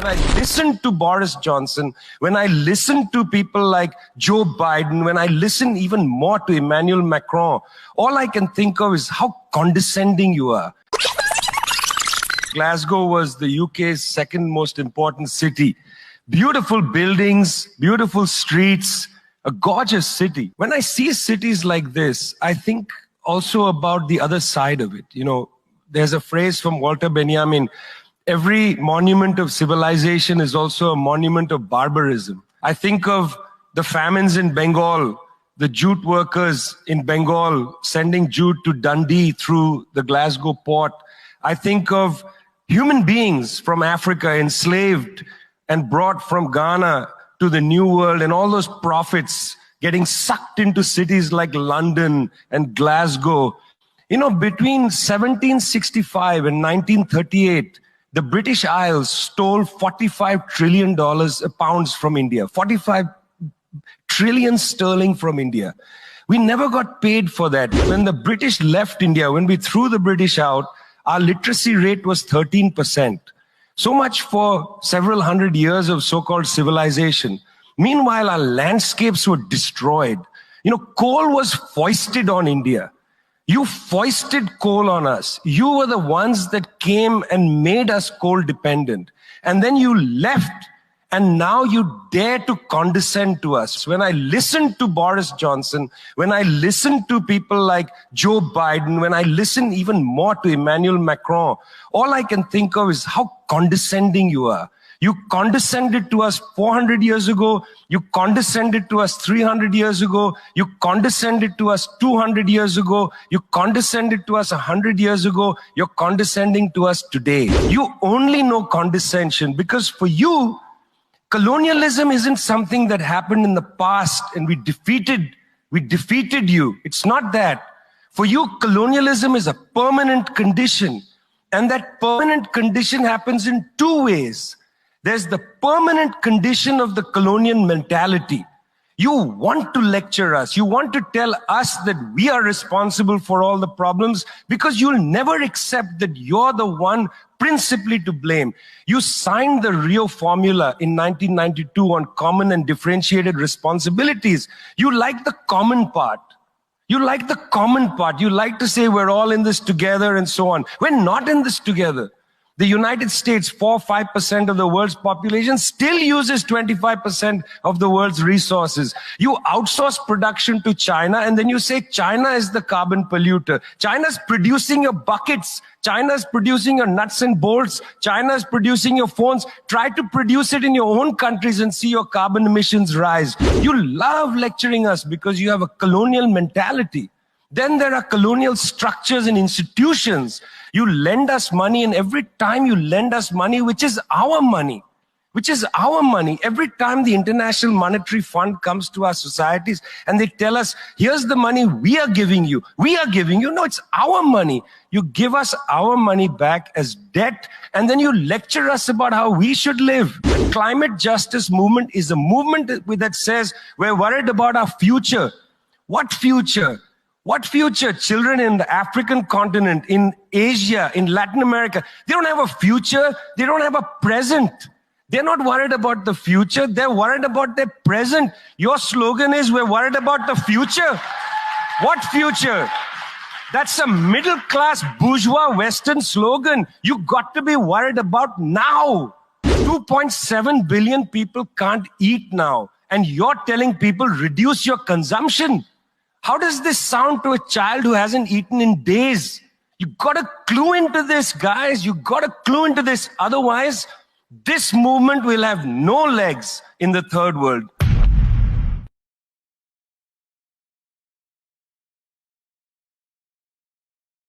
When I listen to Boris Johnson, when I listen to people like Joe Biden, when I listen even more to Emmanuel Macron, all I can think of is how condescending you are. Glasgow was the UK's second most important city. Beautiful buildings, beautiful streets, a gorgeous city. When I see cities like this, I think also about the other side of it. You know, there's a phrase from Walter Benjamin, every monument of civilization is also a monument of barbarism. I think of the famines in Bengal, the jute workers in Bengal sending jute to Dundee through the Glasgow port. I think of human beings from Africa enslaved and brought from Ghana to the New World, and all those prophets getting sucked into cities like London and Glasgow. You know, between 1765 and 1938, the British Isles stole $45 trillion pounds from India, 45 trillion sterling from India. We never got paid for that. When the British left India, when we threw the British out, our literacy rate was 13%. So much for several hundred years of so-called civilization. Meanwhile, our landscapes were destroyed. You know, coal was foisted on India. You foisted coal on us. You were the ones that came and made us coal dependent. And then you left, and now you dare to condescend to us. When I listen to Boris Johnson, when I listen to people like Joe Biden, when I listen even more to Emmanuel Macron, all I can think of is how condescending you are. You condescended to us 400 years ago. You condescended to us 300 years ago. You condescended to us 200 years ago. You condescended to us 100 years ago. You're condescending to us today. You only know condescension because for you, colonialism isn't something that happened in the past and we defeated you. It's not that. For you, colonialism is a permanent condition. And that permanent condition happens in two ways. There's the permanent condition of the colonial mentality. You want to lecture us. You want to tell us that we are responsible for all the problems because you'll never accept that you're the one principally to blame. You signed the Rio Formula in 1992 on common and differentiated responsibilities. You like the common part. You like the common part. You like to say we're all in this together and so on. We're not in this together. The United States, 4-5% of the world's population, still uses 25% of the world's resources. You outsource production to China and then you say China is the carbon polluter. China's producing your buckets. China's producing your nuts and bolts. China's producing your phones. Try to produce it in your own countries and see your carbon emissions rise. You love lecturing us because you have a colonial mentality. Then there are colonial structures and institutions. You lend us money, and every time you lend us money, which is our money, every time the International Monetary Fund comes to our societies and they tell us, here's the money we are giving you. No, it's our money. You give us our money back as debt, and then you lecture us about how we should live. The climate justice movement is a movement that says we're worried about our future. What future? What future? Children in the African continent, in Asia, in Latin America, they don't have a future. They don't have a present. They're not worried about the future. They're worried about their present. Your slogan is, we're worried about the future. What future? That's a middle-class bourgeois Western slogan. You got to be worried about now. 2.7 billion people can't eat now. And you're telling people, reduce your consumption. How does this sound to a child who hasn't eaten in days? You got to clue into this, guys. You got to clue into this. Otherwise, this movement will have no legs in the third world.